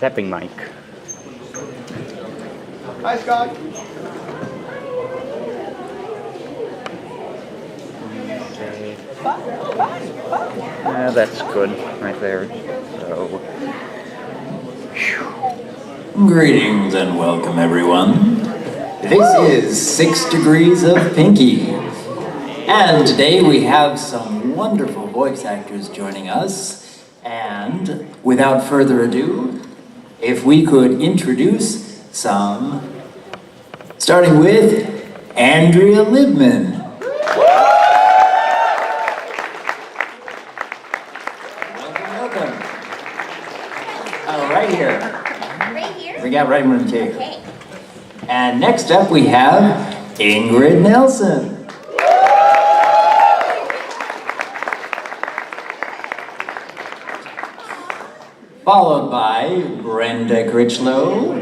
tapping mic. Hi, Scott. Yeah, that's good right there. So, greetings and welcome, everyone. This is 6 Degrees of Pinkie. And today we have some wonderful voice actors joining us. And without further ado, if we could introduce some, starting with Andrea Libman. Welcome. Oh, right here. Right here? We got right in the chair. Okay. And next up we have Ingrid Nilson. Followed by Brenda Crichlow.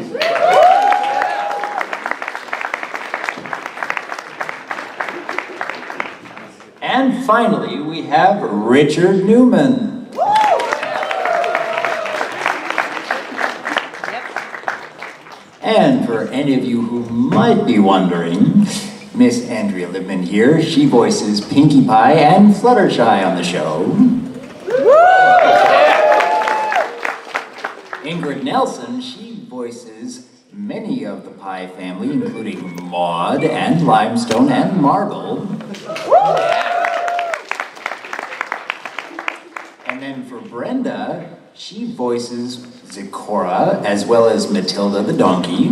And finally we have Richard Newman. And for any of you who might be wondering, Miss Andrea Libman here, she voices Pinkie Pie and Fluttershy on the show. Ingrid Nilson, she voices many of the Pie family, including Maud and Limestone and Marble. And then for Brenda, she voices Zecora, as well as Matilda the donkey.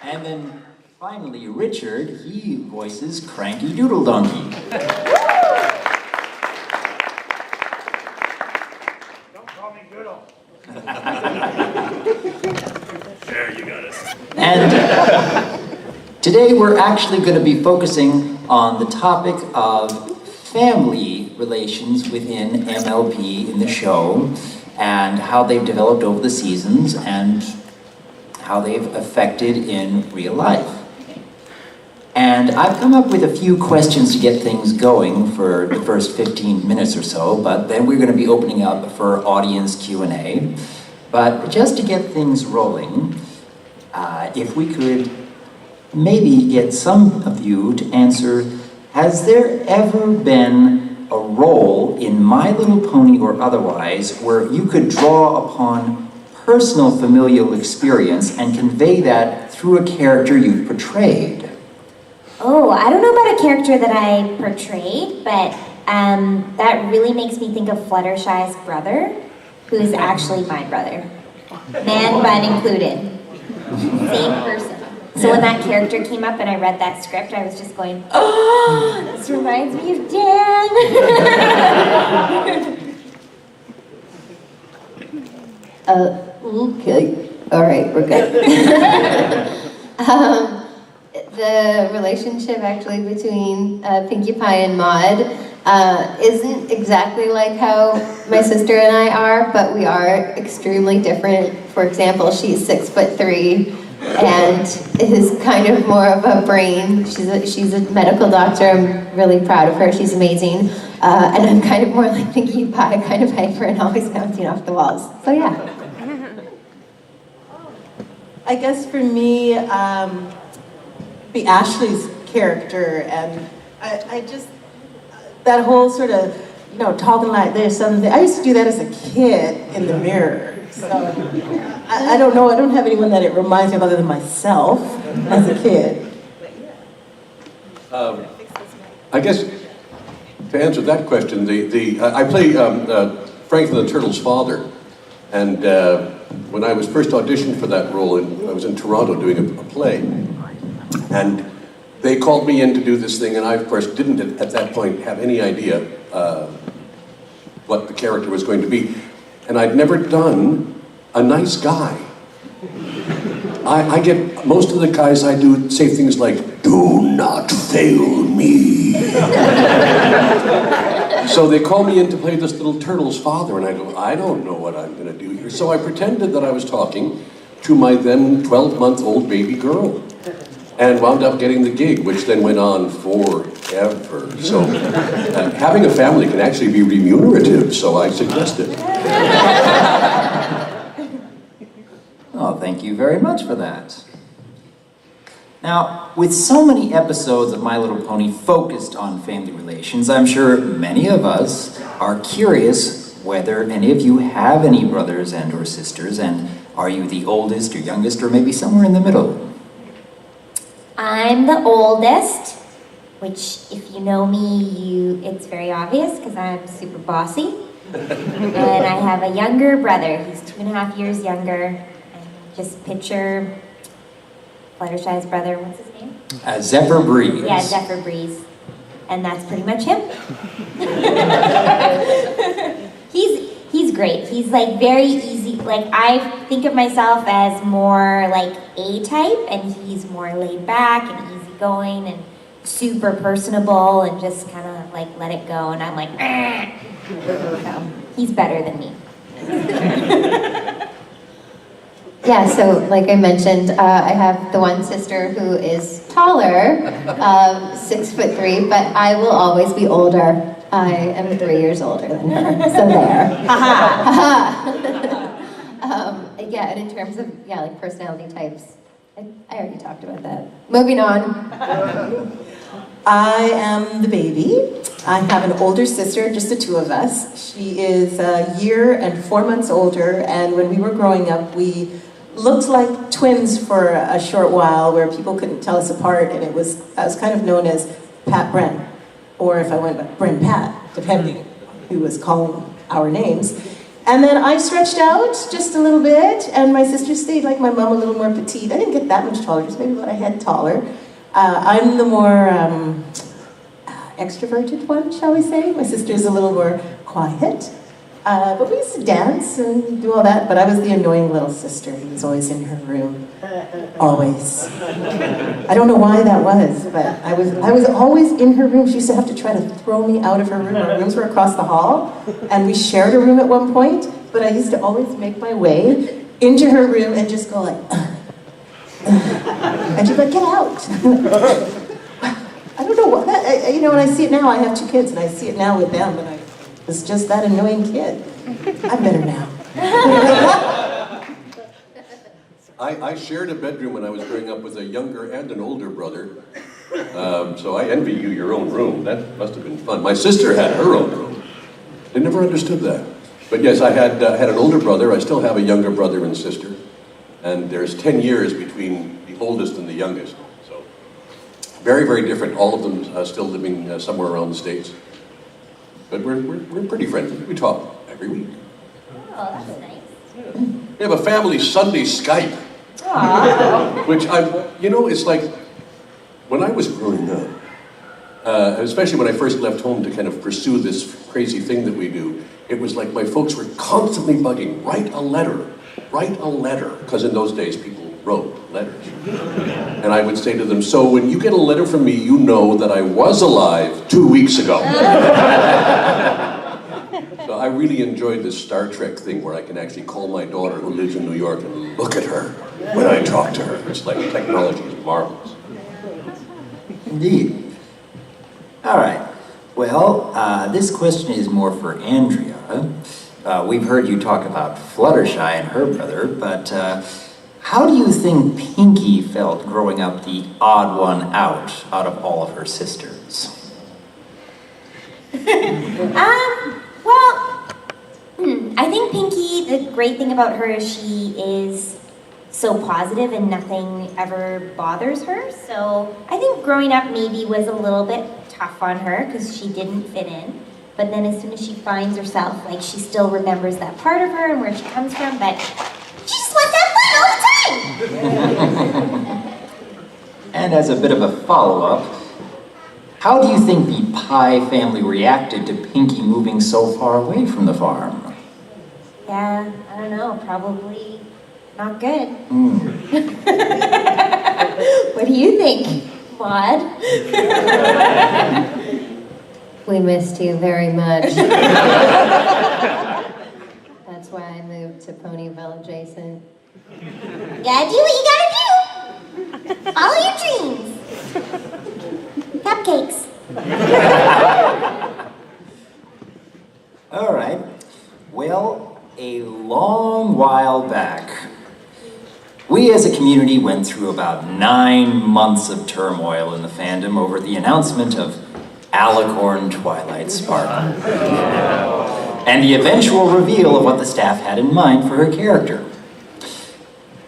And then finally Richard, he voices Cranky Doodle Donkey. Don't call me Goodle. There, you got it. And today we're actually going to be focusing on the topic of family relations within MLP in the show, and how they've developed over the seasons and how they've affected in real life. And I've come up with a few questions to get things going for the first 15 minutes or so, but then we're going to be opening up for audience Q&A. But just to get things rolling, if we could maybe get some of you to answer, has there ever been a role in My Little Pony or otherwise where you could draw upon personal familial experience and convey that through a character you've portrayed? Oh, I don't know about a character that I portrayed, but that really makes me think of Fluttershy's brother, who is actually my brother. Man, bun included. Same person. So when that character came up and I read that script, I was just going, oh, this reminds me of Dan. Okay. All right, we're good. The relationship actually between Pinkie Pie and Maud isn't exactly like how my sister and I are, but we are extremely different. For example, she's 6'3" and is kind of more of a brain. She's a medical doctor. I'm really proud of her. She's amazing. And I'm kind of more like Pinkie Pie, kind of hyper and always bouncing off the walls. So yeah. I guess for me, be Ashley's character, and I just, that whole sort of, talking like this, something. I used to do that as a kid in the mirror. So I don't know, I don't have anyone that it reminds me of other than myself as a kid. I guess to answer that question, I play Franklin the Turtle's father, and when I was first auditioned for that role, I was in Toronto doing a play, and they called me in to do this thing, and I of course didn't at that point have any idea what the character was going to be. And I'd never done a nice guy. I get, most of the guys I do say things like, "Do not fail me." So they call me in to play this little turtle's father, and I go, I don't know what I'm gonna do here. So I pretended that I was talking to my then 12-month-old baby girl, and wound up getting the gig, which then went on for ever. So having a family can actually be remunerative, so I suggest it. Oh, thank you very much for that. Now, with so many episodes of My Little Pony focused on family relations, I'm sure many of us are curious whether any of you have any brothers and or sisters, and are you the oldest or youngest, or maybe somewhere in the middle? I'm the oldest, which if you know me, it's very obvious because I'm super bossy. And I have a younger brother. He's 2.5 years younger. And just picture Fluttershy's brother, what's his name? Zephyr Breeze. Yeah, Zephyr Breeze. And that's pretty much him. He's great. He's like very easy. Like I think of myself as more like A-type, and he's more laid back and easygoing and super personable and just kind of like let it go. And I'm like, so he's better than me. Yeah, so like I mentioned, I have the one sister who is taller, 6'3", but I will always be older. I am 3 years older than her, so there. Yeah, and in terms of, like personality types, I already talked about that. Moving on. I am the baby. I have an older sister, just the two of us. She is a year and 4 months older, and when we were growing up, we looked like twins for a short while where people couldn't tell us apart, and I was kind of known as Pat Bren, or if I went by Bren Pat, depending who was calling our names. And then I stretched out just a little bit, and my sister stayed like my mom, a little more petite. I didn't get that much taller, just maybe about a head taller. I'm the more extroverted one, shall we say. My sister's a little more quiet. But we used to dance and do all that, but I was the annoying little sister who was always in her room. Always. I don't know why that was, but I was always in her room. She used to have to try to throw me out of her room. Our rooms were across the hall, and we shared a room at one point, but I used to always make my way into her room and just go like, and she'd be like, get out. I don't know what that, when I see it now, I have 2 kids, and I see it now with them, and I was just that annoying kid. I'm better now. I shared a bedroom when I was growing up with a younger and an older brother. So I envy you your own room. That must have been fun. My sister had her own room. I never understood that. But yes, I had an older brother. I still have a younger brother and sister. And there's 10 years between the oldest and the youngest. So very, very different. All of them still living somewhere around the States. But we're pretty friendly. We talk every week. Oh, that's nice. We have a family Sunday Skype. Which it's like, when I was growing up, especially when I first left home to kind of pursue this crazy thing that we do, it was like my folks were constantly bugging, write a letter, because in those days people wrote letters. And I would say to them, so when you get a letter from me, you know that I was alive 2 weeks ago. So I really enjoyed this Star Trek thing where I can actually call my daughter who lives in New York and look at her when I talk to her. It's like technology is marvelous. Indeed. All right. Well, this question is more for Andrea. We've heard you talk about Fluttershy and her brother, but how do you think Pinkie felt growing up the odd one out of all of her sisters? I think Pinkie, the great thing about her is she is so positive and nothing ever bothers her. So I think growing up maybe was a little bit tough on her because she didn't fit in. But then as soon as she finds herself, like she still remembers that part of her and where she comes from, but she just wants to have fun all the time! And as a bit of a follow-up, how do you think the Pie family reacted to Pinkie moving so far away from the farm? Yeah, I don't know, probably not good. What do you think, Maud? We missed you very much. That's why I moved to Ponyville adjacent. Gotta do what you gotta do! Follow your dreams! Cupcakes. All right. Well, a long while back, we as a community went through about 9 months of turmoil in the fandom over the announcement of Alicorn Twilight Sparkle and the eventual reveal of what the staff had in mind for her character.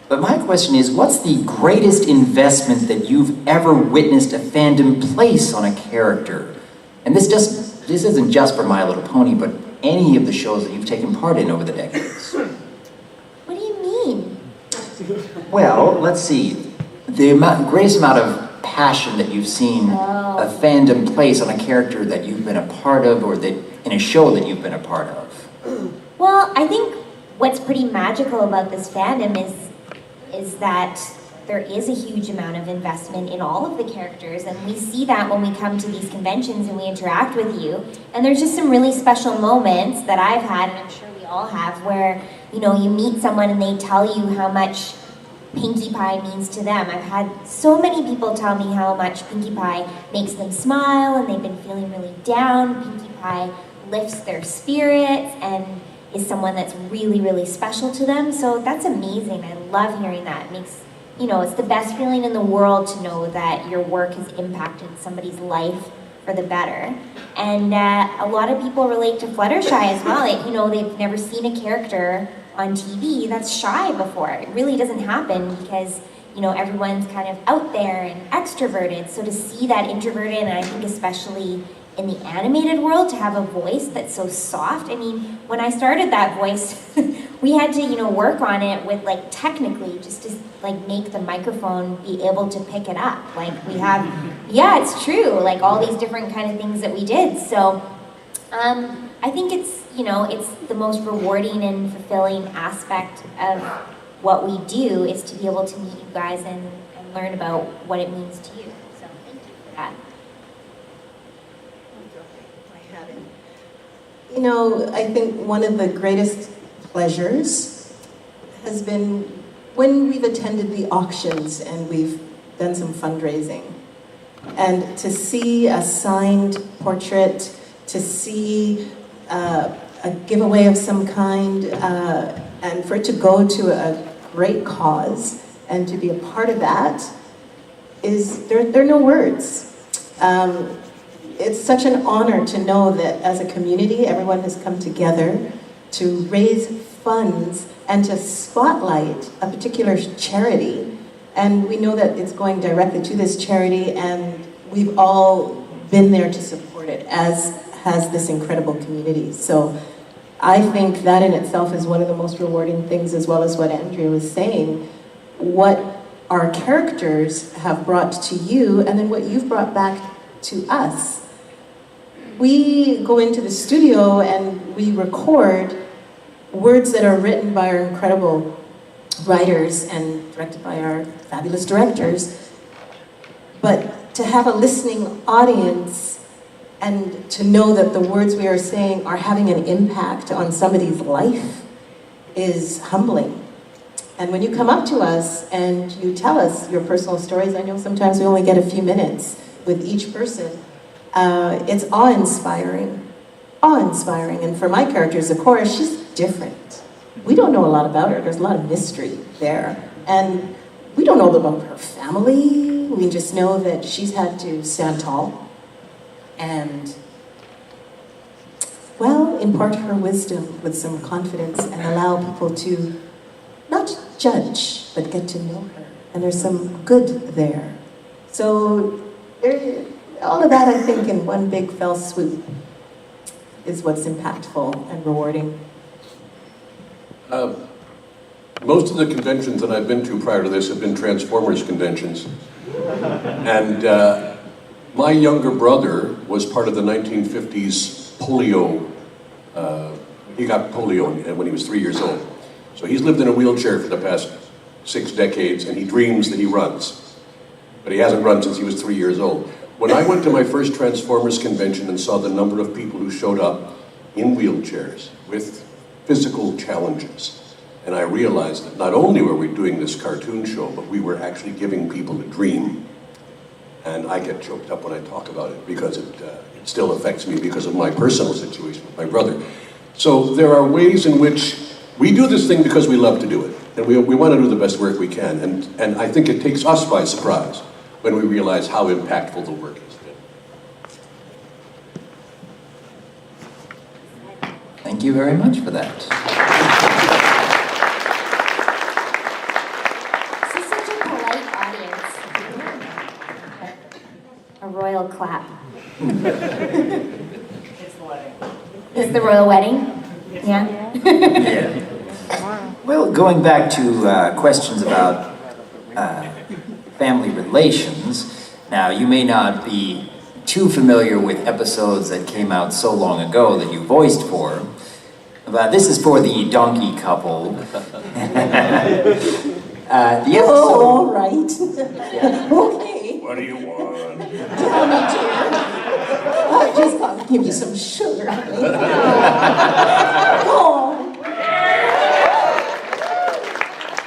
But my question is, what's the greatest investment that you've ever witnessed a fandom place on a character? And this isn't just for My Little Pony, but any of the shows that you've taken part in over the decades. What do you mean? Well, let's see. The greatest amount of passion that you've seen a fandom place on a character that you've been a part of, or that in a show that you've been a part of. Well, I think what's pretty magical about this fandom is that there is a huge amount of investment in all of the characters, and we see that when we come to these conventions and we interact with you. And there's just some really special moments that I've had, and I'm sure we all have, where you meet someone and they tell you how much Pinkie Pie means to them. I've had so many people tell me how much Pinkie Pie makes them smile, and they've been feeling really down. Pinkie Pie lifts their spirits and is someone that's really, really special to them. So that's amazing. I love hearing that. It makes, it's the best feeling in the world to know that your work has impacted somebody's life for the better. And a lot of people relate to Fluttershy as well. They've never seen a character on TV that's shy before. It really doesn't happen because, everyone's kind of out there and extroverted. So to see that introverted, and I think especially in the animated world, to have a voice that's so soft. I mean, when I started that voice, we had to, work on it with technically just to make the microphone be able to pick it up. We have, yeah, it's true, all these different kind of things that we did. So I think it's, it's the most rewarding and fulfilling aspect of what we do is to be able to meet you guys and learn about what it means to you. So thank you for that. I think one of the greatest pleasures has been when we've attended the auctions and we've done some fundraising. And to see a signed portrait, to see a giveaway of some kind, and for it to go to a great cause and to be a part of that there are no words. It's such an honor to know that as a community, everyone has come together to raise funds and to spotlight a particular charity. And we know that it's going directly to this charity, and we've all been there to support it, as has this incredible community. So I think that in itself is one of the most rewarding things, as well as what Andrea was saying, what our characters have brought to you, and then what you've brought back to us. We go into the studio and we record words that are written by our incredible writers and directed by our fabulous directors. But to have a listening audience and to know that the words we are saying are having an impact on somebody's life is humbling. And when you come up to us and you tell us your personal stories, I know sometimes we only get a few minutes with each person, it's awe-inspiring. Awe-inspiring. And for my characters, of course, she's different. We don't know a lot about her. There's a lot of mystery there. And we don't know about her family. We just know that she's had to stand tall and, well, impart her wisdom with some confidence and allow people to not judge, but get to know her. And there's some good there. So all of that, I think, in one big fell swoop is what's impactful and rewarding. Most of the conventions that I've been to prior to this have been Transformers conventions. And my younger brother was part of the 1950s polio. He got polio when he was 3 years old. So he's lived in a wheelchair for the past 6 decades, and he dreams that he runs. But he hasn't run since he was 3 years old. When I went to my first Transformers convention and saw the number of people who showed up in wheelchairs with physical challenges, and I realized that not only were we doing this cartoon show, but we were actually giving people a dream. And I get choked up when I talk about it because it still affects me because of my personal situation with my brother. So there are ways in which we do this thing because we love to do it. And we want to do the best work we can. And I think it takes us by surprise when we realize how impactful the work has been. Thank you very much for that. This is such a polite audience. A royal clap. It's the royal wedding? Yeah? Well, going back to questions about family relations, now you may not be too familiar with episodes that came out so long ago that you voiced for, but this is for the donkey couple. The episode... Oh, all right. Yeah. Okay. What do you want? Tell me, dear. I just got to give you some sugar, honey. Oh.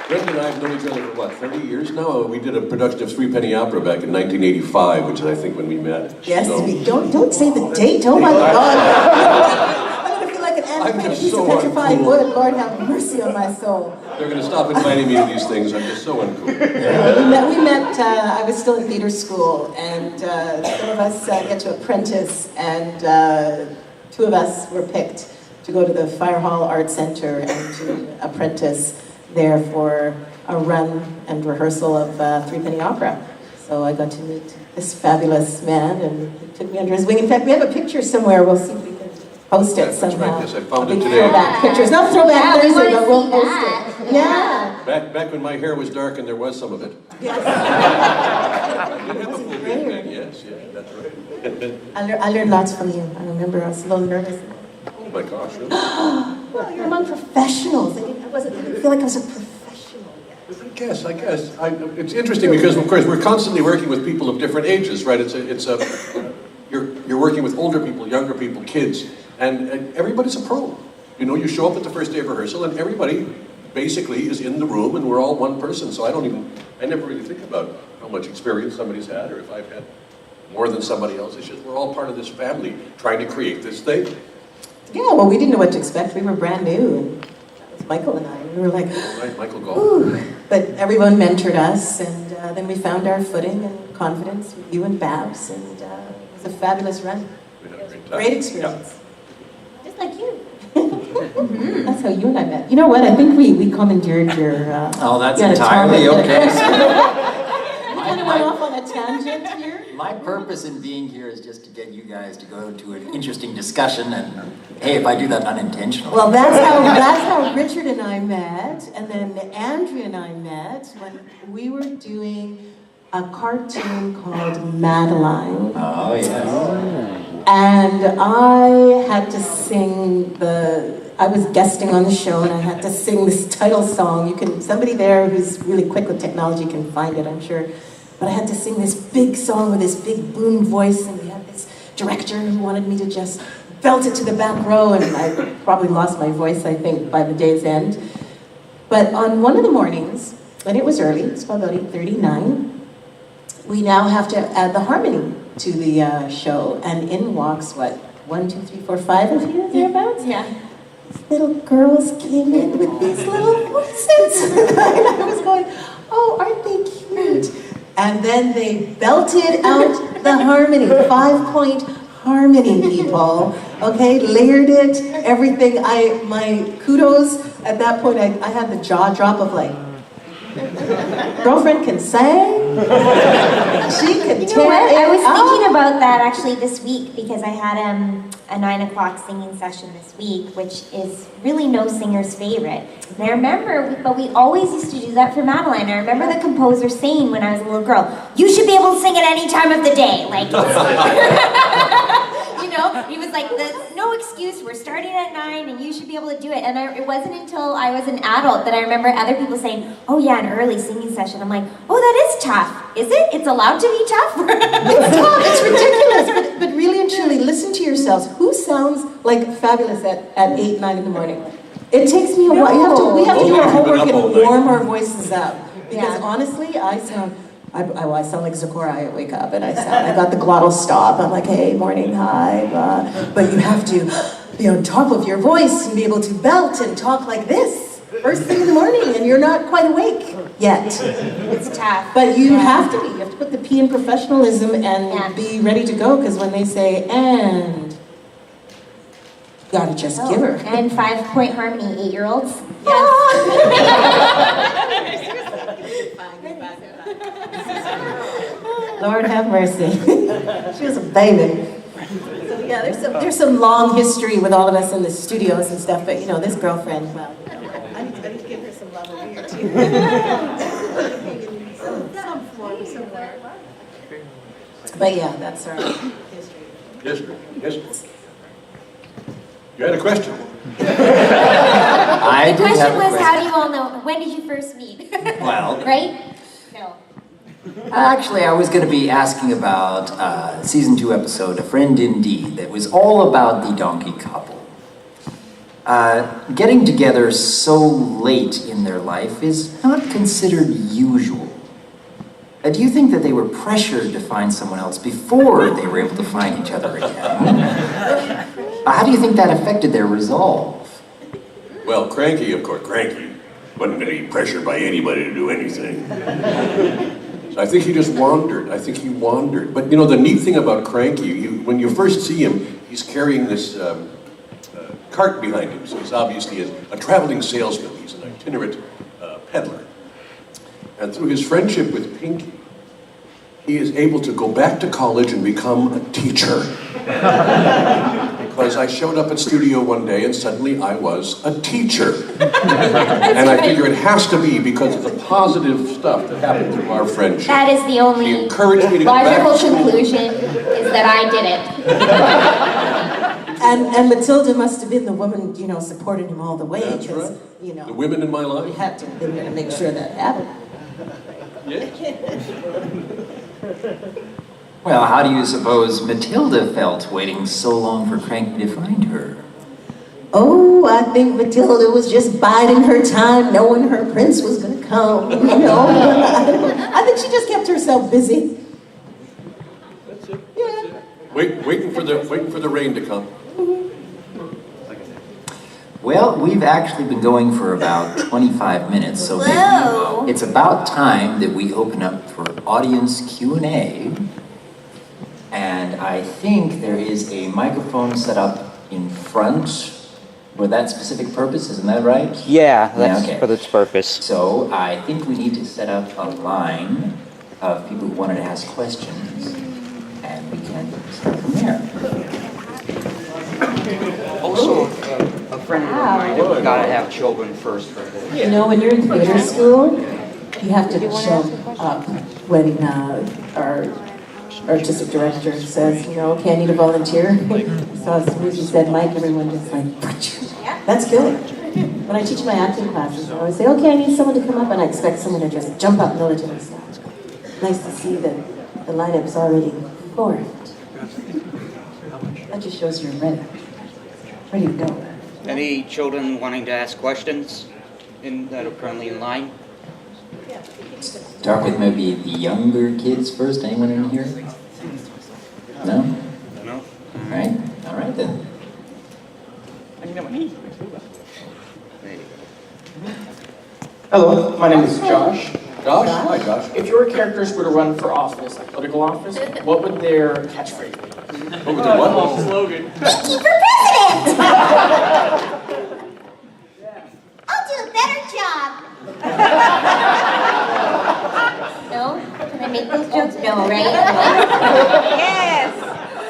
Brenda and I have known each other for what, 30 years now? We did a production of Threepenny Opera back in 1985, which is I think when we met. Yes, So- don't say the date. Oh my God. I'm gonna feel like an antiquated just piece so of petrified uncool. wood. Lord have mercy on my soul. They're going to stop inviting me to these things. I'm just so uncool. We met I was still in theater school, and some of us get to apprentice, and two of us were picked to go to the Fire Hall Art Center and to apprentice there for a run and rehearsal of Threepenny Opera. So I got to meet this fabulous man, and he took me under his wing. In fact, we have a picture somewhere. We'll see if we can post it That's somehow. right, yes, I found A it big today. throwback pictures. Not throwback Yeah, we Thursday, wanna but we'll see post that. it. Yeah. Back when my hair was dark and there was some of it. Yes. I did have a full beard then, yes, that's right. I learned lots from you. I remember I was a little nervous. Oh my gosh, really? Well, you're among professionals. I didn't feel like I was a professional yet. I guess. It's interesting because, of course, we're constantly working with people of different ages, right? You're working with older people, younger people, kids, and everybody's a pro. You know, you show up at the first day of rehearsal and everybody basically is in the room and we're all one person. So I never really think about how much experience somebody's had or if I've had more than somebody else. It's just we're all part of this family trying to create this thing. Yeah, well, we didn't know what to expect. We were brand new, and that was Michael and I. We were like, Right, Michael Gall. ooh. But everyone mentored us, and then we found our footing and confidence with you and Babs, and it was a fabulous run. We had a great time. Great experience. Just like you. That's how you and I met. You know what? I think we commandeered your... Oh, that's you had a entirely topic, okay. We kind of went off on a tangent here. My purpose in being here is just to get you guys to go to an interesting discussion, and hey, if I do that unintentionally. Well, that's how Richard and I met, and then Andrea and I met when we were doing a cartoon called Madeline. Oh, yes. And I had to sing I was guesting on the show, and I had to sing this title song. Somebody there who's really quick with technology can find it, I'm sure. But I had to sing this big song with this big boom voice, and we had this director who wanted me to just belt it to the back row, and I probably lost my voice, I think, by the day's end. But on one of the mornings, and it was early, it's about 8:39, we now have to add the harmony to the show, and in walks, 1, 2, 3, 4, 5 of you, thereabouts? Yeah. These little girls came in with these little voices, and I was going, oh, aren't they cute? And then they belted out the harmony, 5-point harmony, people. Okay, layered it, everything. My kudos, at that point, I had the jaw drop of like, girlfriend can sing, she can You know tear what? I was it up. thinking about that actually this week because I had a 9 o'clock singing session this week, which is really no singer's favorite. And I remember, but we always used to do that for Madeline. I remember the composer saying when I was a little girl, you should be able to sing at any time of the day. Like, you know, he was like, no excuse, we're starting at 9 and you should be able to do it. And it wasn't until I was an adult that I remember other people saying, oh yeah, an early singing session. I'm like, oh, that is tough. Is it? It's allowed to be tough? It's tough, it's ridiculous, but really and truly, listen to yourselves. Who sounds like fabulous at 8, 9 in the morning? It takes me a while. We have to do our homework and warm our voices up. Because honestly, I sound I sound like Zecora. I wake up and I got the glottal stop. I'm like, hey, morning, hi, but you have to, top of your voice and be able to belt and talk like this first thing in the morning, and you're not quite awake yet. It's tough. But you have to be. You have to put the P in professionalism and be ready to go, because when they say and, you gotta just give her. And 5-point harmony, 8-year-olds. Lord have mercy. She was a baby. So yeah, there's some long history with all of us in the studios and stuff, but this girlfriend, well, I need to give her some love over here too. some form, somewhere. But yeah, that's our history. Yes. You had a question? I The did question have a was, question. how do you all know? When did you first meet? Well, Right? No. actually, I was going to be asking about season 2 episode, A Friend Indeed, that was all about the donkey couple. Getting together so late in their life is not considered usual. Do you think that they were pressured to find someone else before they were able to find each other again? How do you think that affected their resolve? Well, Cranky wasn't any pressure by anybody to do anything. So I think he just wandered. But the neat thing about Cranky, when you first see him, he's carrying this cart behind him. So he's obviously a traveling salesman. He's an itinerant peddler. And through his friendship with Pinkie, he is able to go back to college and become a teacher. Because I showed up at studio one day and suddenly I was a teacher. And I figure it has to be because of the positive stuff that happened through our friendship. That is the He only encouraged me to go back logical to school. conclusion, is that I did it. And Matilda must have been the woman, supporting him all the way. That's because, right. The women in my we life. had to, they were gonna make sure that happened. Well, how do you suppose Matilda felt waiting so long for Cranky to find her? Oh, I think Matilda was just biding her time, knowing her prince was gonna come, I think she just kept herself busy. That's it. Yeah. Waiting for the rain to come. Well, we've actually been going for about 25 minutes, so maybe Whoa. it's about time that we open up for audience Q&A. And I think there is a microphone set up in front for that specific purpose, isn't that right? Yeah, that's okay. for this purpose. So I think we need to set up a line of people who wanted to ask questions, and we can start from there. Also, a friend of mine, you gotta have children first for this. When you're in theater school, you have to show up when our artistic director says, okay, I need a volunteer. So as soon as you said Mike, everyone just like, that's good. When I teach my acting classes, I always say, okay, I need someone to come up, and I expect someone to just jump up military style. Nice to see that the lineup's already formed. That just shows you're ready. Ready to go. Any children wanting to ask questions that are currently in line? Start with maybe the younger kids first. Anyone in here? No? No? All right then. Hello, my name is Josh. Josh? Hi, Josh. If your characters were to run for office, like political office, what would their catchphrase be? What was the what? Slogan. Pinkie for president! I'll do a better job. No? Can I make those jokes? No, right? Yes!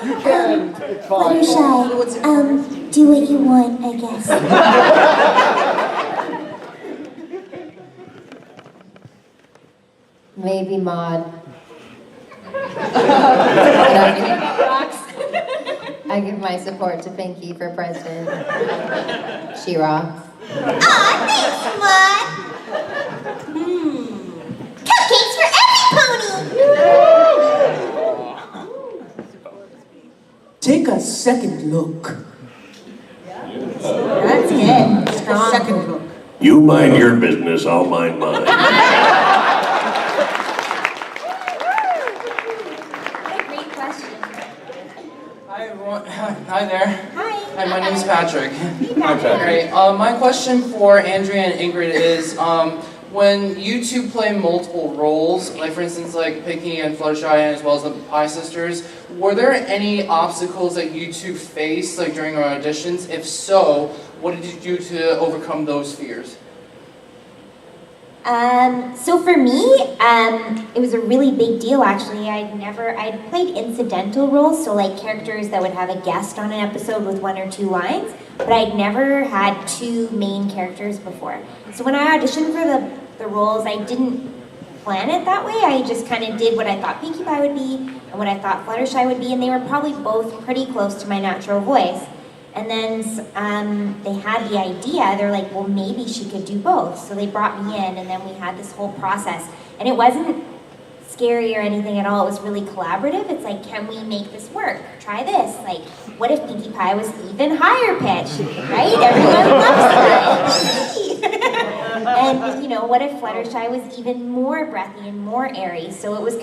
You can. It's fine. Fluttershy, do what you want, I guess. Maybe Maud. I give my support to Pinkie for president. She rocks. Aw, thanks, Maud. Cupcakes for every pony. Take a second look. That's good. Strong. Second look. You mind your business, I'll mind mine. Hi there. Hi. Hi, my name is Patrick. Hi, Patrick. Great. My question for Andrea and Ingrid is, when you two play multiple roles, like for instance, like Pinkie and Fluttershy, as well as the Pie sisters, were there any obstacles that you two faced, like during our auditions? If so, what did you do to overcome those fears? So for me, it was a really big deal actually. I'd played incidental roles, so like characters that would have a guest on an episode with 1 or 2 lines, but I'd never had 2 main characters before. So when I auditioned for the roles, I didn't plan it that way. I just kind of did what I thought Pinkie Pie would be and what I thought Fluttershy would be, and they were probably both pretty close to my natural voice. And then they had the idea, they're like, well, maybe she could do both. So they brought me in, and then we had this whole process. And it wasn't scary or anything at all. It was really collaborative. It's like, can we make this work? Try this. Like, what if Pinkie Pie was even higher pitched, right? Everyone loves her. And, you know, what if Fluttershy was even more breathy and more airy? So it was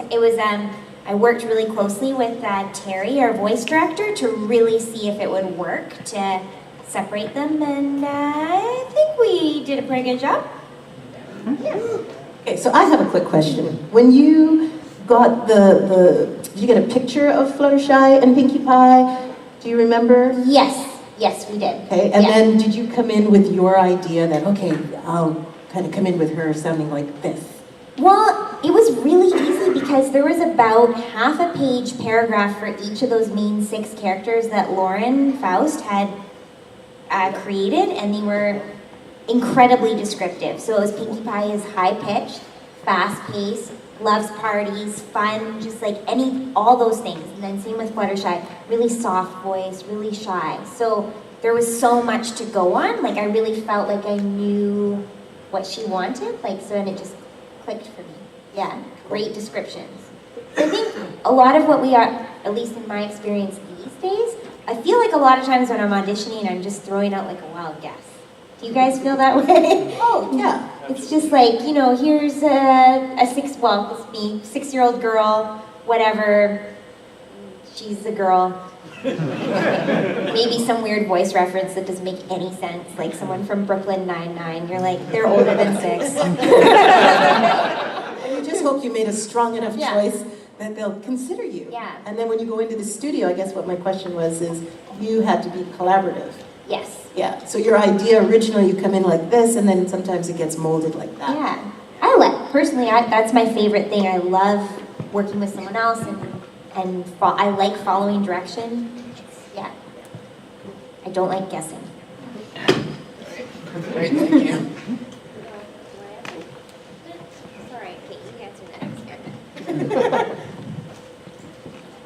I worked really closely with Terry, our voice director, to really see if it would work to separate them, and I think we did a pretty good job. Yeah. Okay, so I have a quick question. When you got did you get a picture of Fluttershy and Pinkie Pie? Do you remember? Yes, we did. Okay, and Yeah. then did you come in with your idea that, okay, I'll kind of come in with her sounding like this? Well, it was really easy because there was about half a page paragraph for each of those main 6 characters that Lauren Faust had created, and they were incredibly descriptive. So it was Pinkie Pie is high-pitched, fast-paced, loves parties, fun, just like all those things. And then same with Fluttershy, really soft voice, really shy. So there was so much to go on. Like I really felt like I knew what she wanted. Like so, and it just clicked for me. Yeah, great descriptions. I think a lot of what we are, at least in my experience these days, I feel like a lot of times when I'm auditioning, I'm just throwing out like a wild guess. Do you guys feel that way? Oh, yeah. It's just like, you know, here's a 6-year-old girl, whatever, she's a girl. Maybe some weird voice reference that doesn't make any sense, like someone from Brooklyn Nine-Nine. You're like, they're older than 6. And you just hope you made a strong enough choice that they'll consider you. Yeah. And then when you go into the studio, I guess what my question was is, you had to be collaborative. Yes. Yeah, so your idea originally, you come in like this, and then sometimes it gets molded like that. Yeah. Personally, that's my favorite thing. I love working with someone else, and I like following direction. Yeah. I don't like guessing. Great, thank you. Sorry, Kate, you answer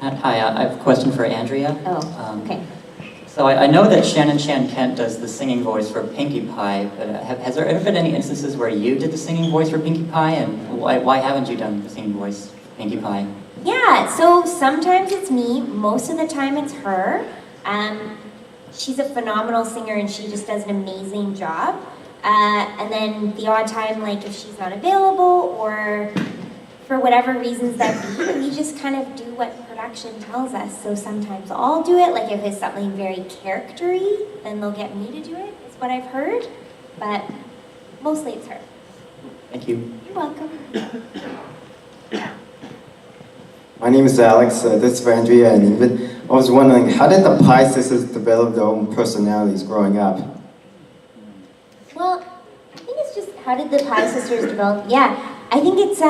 next. Hi, I have a question for Andrea. Oh, okay. So I know that Shannon Chan Kent does the singing voice for Pinkie Pie, but has there ever been any instances where you did the singing voice for Pinkie Pie, and why haven't you done the singing voice for Pinkie Pie? Yeah, so sometimes it's me, most of the time it's her. She's a phenomenal singer and she just does an amazing job. And then the odd time, like if she's not available or for whatever reasons that be, we just kind of do what production tells us. So sometimes I'll do it, like if it's something very character-y, then they'll get me to do it, is what I've heard. But mostly it's her. Thank you. You're welcome. My name is Alex. This is for Andrea and Ingrid. I was wondering, how did the Pie sisters develop their own personalities growing up? Well, I think it's just, how did the Pie sisters develop? Yeah, I think it's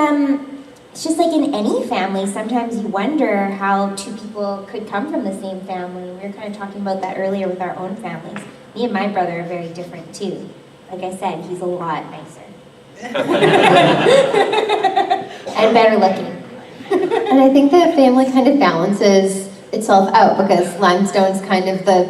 just like in any family, sometimes you wonder how 2 people could come from the same family. We were kind of talking about that earlier with our own families. Me and my brother are very different too. Like I said, he's a lot nicer. And better looking. And I think that family kind of balances itself out because Limestone's kind of the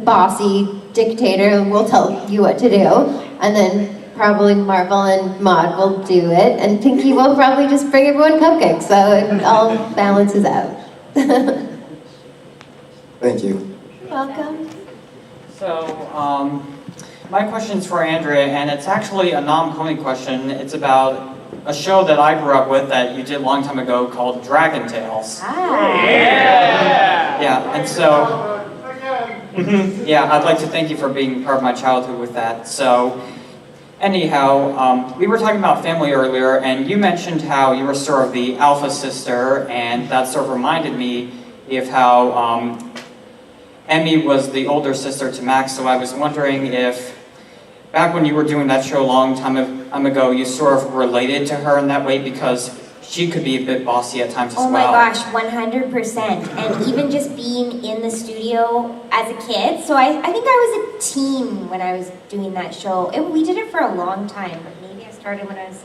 bossy dictator who will tell you what to do, and then probably Marvel and Maude will do it, and Pinkie will probably just bring everyone cupcakes, so it all balances out. Thank you. You're welcome. So, my question's for Andrea, and it's actually a non-pony question. It's about a show that I grew up with that you did a long time ago called Dragon Tales. Ah. Yeah, and so Yeah, I'd like to thank you for being part of my childhood with that. So, anyhow, we were talking about family earlier, and you mentioned how you were sort of the alpha sister, and that sort of reminded me of how Emmy was the older sister to Max, so I was wondering if, back when you were doing that show a long time ago, you sort of related to her in that way, because she could be a bit bossy at times as well. Oh my gosh, 100%. And even just being in the studio as a kid. So I think I was a teen when I was doing that show. We did it for a long time, but maybe I started when I was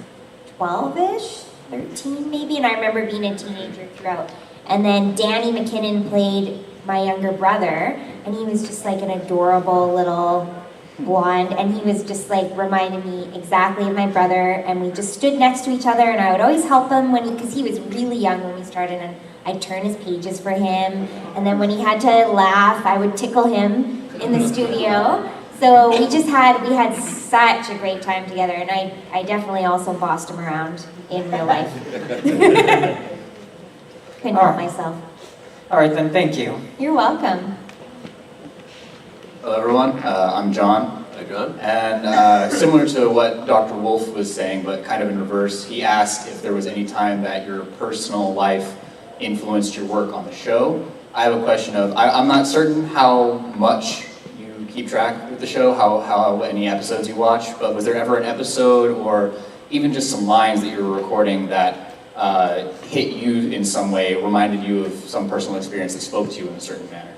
12-ish, 13 maybe, and I remember being a teenager throughout. And then Danny McKinnon played my younger brother, and he was just like an adorable little blonde, and he was just like reminded me exactly of my brother, and we just stood next to each other, and I would always help him because he was really young when we started, and I'd turn his pages for him, and then when he had to laugh, I would tickle him in the studio. So we had such a great time together, and I definitely also bossed him around in real life. Couldn't help myself. All right, then, thank you. You're welcome. Hello everyone, I'm John. Hi John. And similar to what Dr. Wolf was saying, but kind of in reverse, he asked if there was any time that your personal life influenced your work on the show. I have a question of, I'm not certain how much you keep track with the show, how many episodes you watch, but was there ever an episode or even just some lines that you were recording that hit you in some way, reminded you of some personal experience that spoke to you in a certain manner?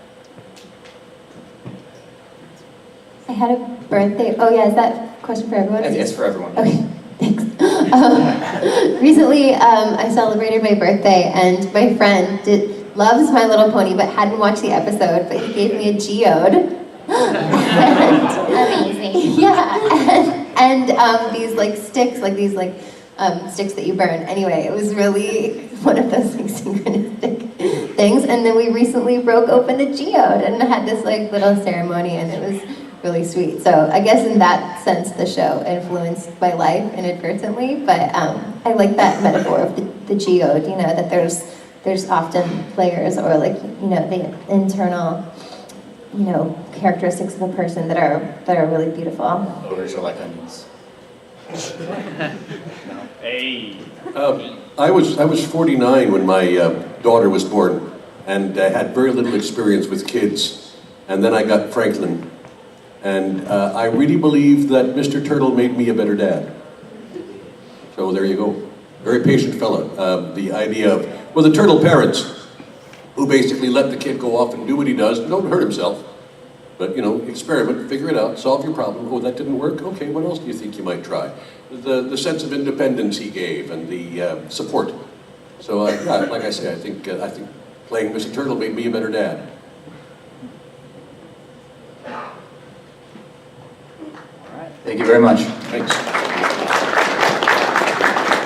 I had a birthday. Oh yeah, is that a question for everyone? It's for everyone. Okay, thanks. Recently, I celebrated my birthday, and my friend loves My Little Pony, but hadn't watched the episode. But he gave me a geode. Amazing. Yeah, and these like sticks, sticks that you burn. Anyway, it was really one of those like synchronistic things. And then we recently broke open a geode and had this like little ceremony, and it was really sweet. So I guess in that sense, the show influenced my life inadvertently. But I like that metaphor of the geode. You know, that there's often players or like the internal characteristics of a person that are really beautiful. Odors are like onions. Hey. I was 49 when my daughter was born, and had very little experience with kids. And then I got Franklin, and I really believe that Mr. Turtle made me a better dad. So there you go. Very patient fella. The idea of, the turtle parents, who basically let the kid go off and do what he does, don't hurt himself. But, experiment, figure it out, solve your problem. Oh, that didn't work? Okay, what else do you think you might try? The sense of independence he gave and the support. So, like I say, I think playing Mr. Turtle made me a better dad. Thank you very much. Thanks.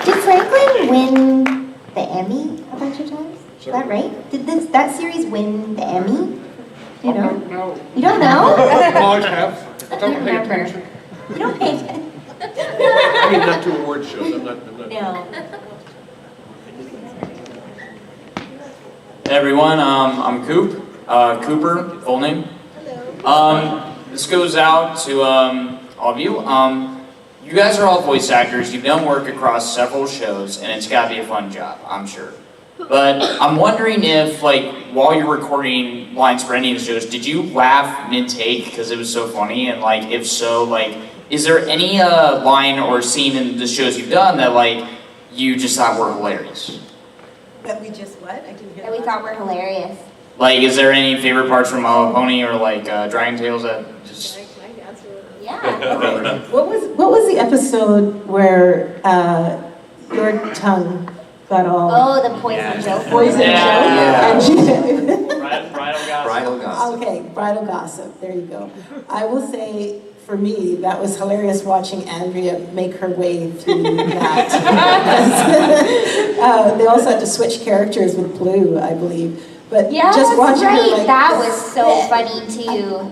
Did Franklin win the Emmy a bunch of times? Is that right? Did that series win the Emmy? You know? No. You don't know? Might have. I don't remember. You don't pay attention. I mean, not to award shows. I'm not. No. Hey everyone, I'm Cooper, full name. This goes out to all of you. You guys are all voice actors. You've done work across several shows, and it's got to be a fun job, I'm sure. But I'm wondering if, while you're recording lines for any of the shows, did you laugh mid-take because it was so funny? And, if so, is there any line or scene in the shows you've done that, you just thought were hilarious? That we just what? I didn't hear That we thought were hilarious. Is there any favorite parts from Pony or Dragon Tales that just... Yeah. What was the episode where your tongue got all... Oh, the poison joke. Poison joke? Yeah. And she... Bridal gossip. Bridal gossip. Okay, bridal gossip. There you go. I will say, for me, that was hilarious watching Andrea make her way through that. They also had to switch characters with Blue, I believe. But Yeah, just that's watching right. her That was so funny too.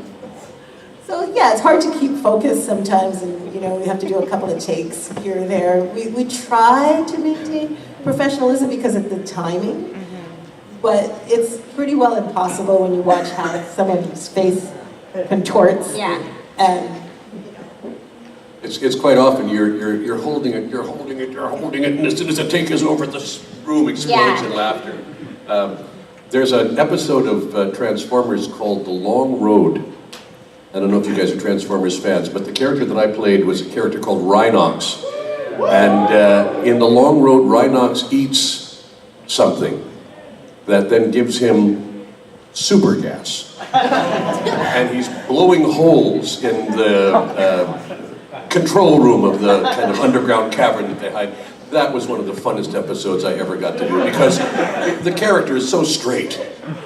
So yeah, it's hard to keep focus sometimes, and we have to do a couple of takes here and there. We try to maintain professionalism because of the timing, but it's pretty well impossible when you watch how someone's face contorts. Yeah. And It's quite often you're holding it, and as soon as the take is over, the room explodes in laughter. There's an episode of Transformers called The Long Road. I don't know if you guys are Transformers fans, but the character that I played was a character called Rhinox. And in The Long Road, Rhinox eats something that then gives him super gas. And he's blowing holes in the control room of the kind of underground cavern that they hide. That was one of the funnest episodes I ever got to do, because the character is so straight,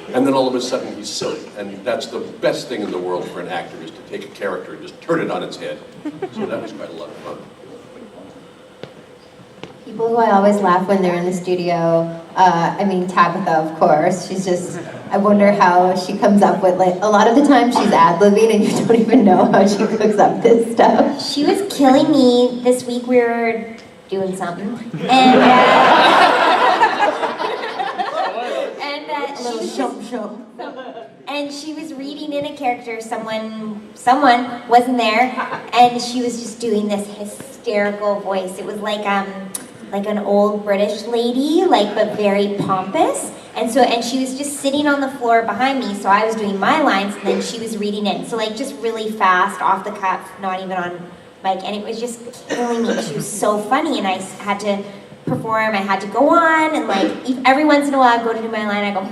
and then all of a sudden he's silly. And that's the best thing in the world for an actor, is to take a character and just turn it on its head. So that was quite a lot of fun. People who I always laugh when they're in the studio, I mean Tabitha, of course. She's just, I wonder how she comes up with, like, a lot of the time she's ad-libbing and you don't even know how she cooks up this stuff. She was killing me this week. We were doing something, and and she was reading in a character. Someone wasn't there, and she was just doing this hysterical voice. It was like an old British lady, but very pompous. And she was just sitting on the floor behind me, so I was doing my lines, and then she was reading it. So just really fast, off the cuff, not even on mic, and it was just killing me. She was so funny, and I had to perform. I had to go on, and every once in a while I'd go to do my line, I go,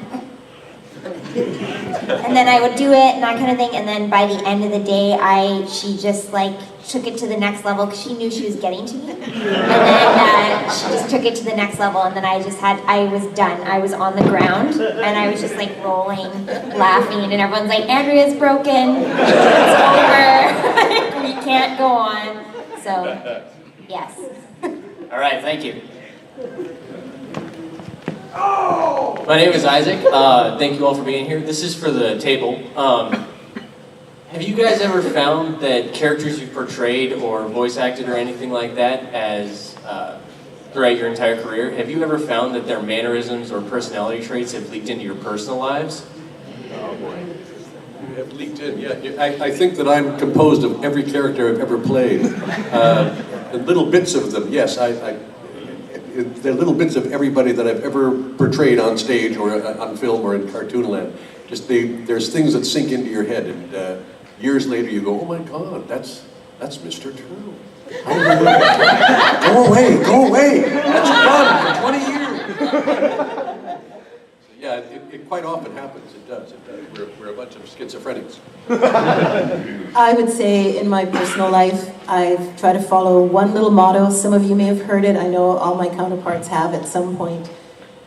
and then I would do it and that kind of thing. And then by the end of the day, she just took it to the next level, because she knew she was getting to me. And then she just took it to the next level, and then I was done. I was on the ground, and I was just rolling, laughing, and everyone's like, Andrea's broken, it's over, we can't go on. So, yes. All right, thank you. My name is Isaac. Thank you all for being here. This is for the table. Have you guys ever found that characters you've portrayed or voice acted or anything like that as throughout your entire career, have you ever found that their mannerisms or personality traits have leaked into your personal lives? Oh boy. You have leaked in, yeah. I think that I'm composed of every character I've ever played. Little bits of them, yes. They're little bits of everybody that I've ever portrayed on stage or on film or in cartoon land. There's things that sink into your head, and years later you go, oh my God, that's Mr. Turtle. Go away, that's done for 20 years. Yeah, it quite often happens, it does. We're a bunch of schizophrenics. I would say in my personal life, I've tried to follow one little motto. Some of you may have heard it. I know all my counterparts have at some point.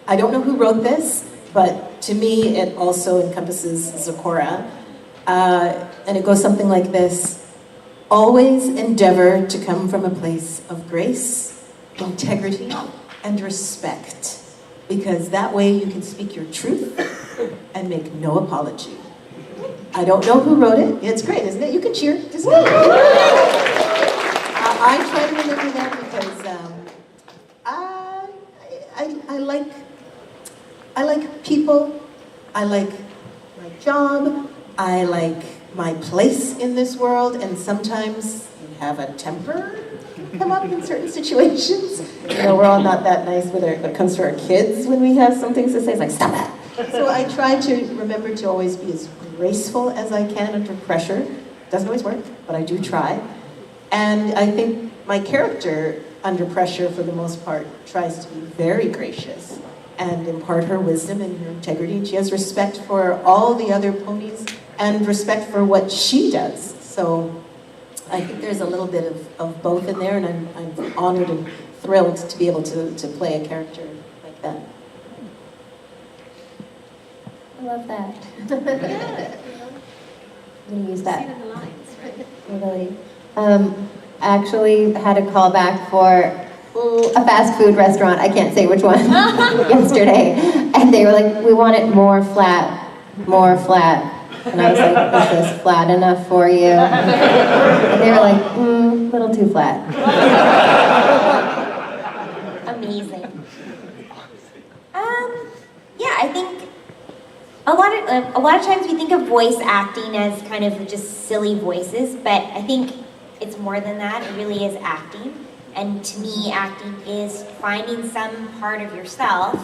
I don't know who wrote this, but to me it also encompasses Zecora. And it goes something like this. Always endeavor to come from a place of grace, integrity, and respect. Because that way you can speak your truth and make no apology. I don't know who wrote it. It's great, isn't it? You can cheer. Just go. I try to remember that because I like people. I like my job. I like my place in this world. And sometimes you have a temper come up in certain situations. You know, we're all not that nice when it comes to our kids when we have some things to say. It's like, stop that. So I try to remember to always be as graceful as I can under pressure. Doesn't always work, but I do try. And I think my character under pressure, for the most part, tries to be very gracious and impart her wisdom and her integrity. And she has respect for all the other ponies and respect for what she does. So I think there's a little bit of both in there, and I'm honored and thrilled to be able to play a character like that. I love that. I'm going to use that. Really. I actually had a call back for a fast food restaurant, I can't say which one, yesterday. And they were like, we want it more flat. And I was like, is this flat enough for you? And they were like, a little too flat. Amazing. Yeah, I think A lot of times we think of voice acting as kind of just silly voices, but I think it's more than that. It really is acting. And to me, acting is finding some part of yourself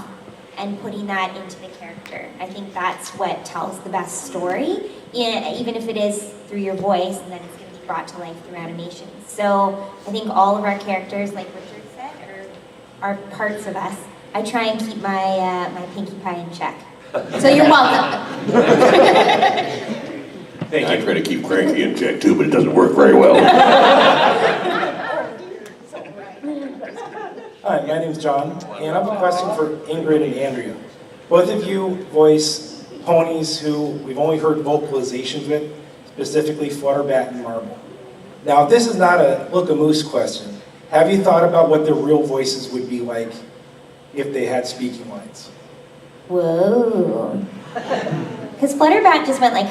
and putting that into the character. I think that's what tells the best story, even if it is through your voice, and then it's going to be brought to life through animation. So I think all of our characters, like Richard said, are parts of us. I try and keep my Pinkie Pie in check. So you're welcome. I try to keep Cranky in check too, but it doesn't work very well. Hi, my name's John, and I have a question for Ingrid and Andrea. Both of you voice ponies who we've only heard vocalizations with, specifically Flutterbat and Marble. Now, this is not a look-a-moose question. Have you thought about what their real voices would be like if they had speaking lines? Whoa. Because Flutterbat just went like,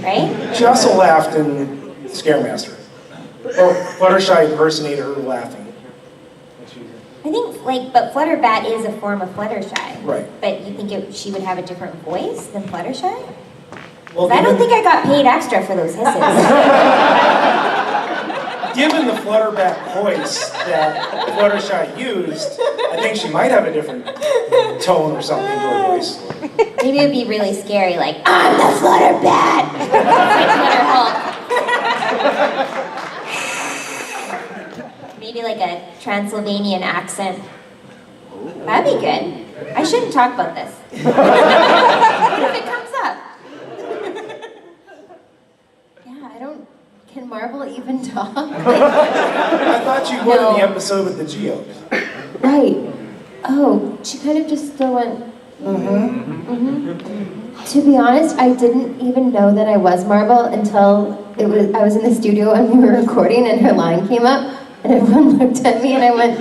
right? She also laughed in Scaremaster. Or Fluttershy impersonated her laughing. I think, but Flutterbat is a form of Fluttershy. Right. But you think she would have a different voice than Fluttershy? Well, I don't think I got paid extra for those hisses. Given the Flutterbat voice that Fluttershy used, I think she might have a different tone or something to her voice. Maybe it'd be really scary, like, I'm the Flutterbat! Like Flutter Hulk. Maybe like a Transylvanian accent. That'd be good. I shouldn't talk about this. What if it comes up? Yeah, I don't. Can Marble even talk? I thought you would in the episode with the Geos. Right. Oh, she kind of just still went, To be honest, I didn't even know that I was Marble until I was in the studio and we were recording and her line came up and everyone looked at me and I went,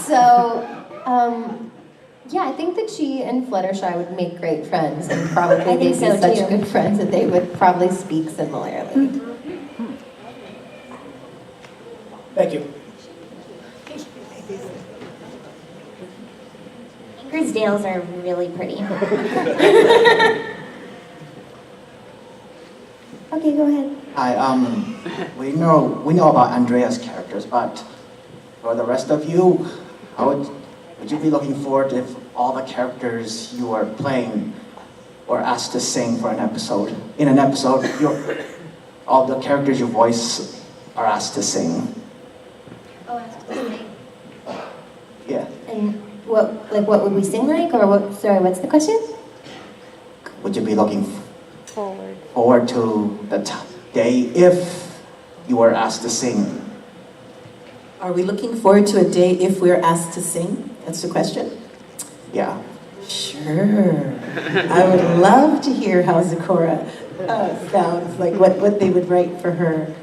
So, yeah, I think that she and Fluttershy would make great friends and probably they'd be such good friends that they would probably speak similarly. Thank you. Ingrid's nails are really pretty. Okay, go ahead. Hi, we know about Andrea's characters, but for the rest of you, how would you be looking forward if all the characters you are playing were asked to sing for an episode? In an episode, all the characters you voice are asked to sing. Oh, asked to sing. Yeah. And what would we sing like, or what? Sorry, what's the question? Would you be looking forward to the day if you were asked to sing? Are we looking forward to a day if we're asked to sing? That's the question? Yeah. Sure. I would love to hear how Zecora sounds, like what they would write for her.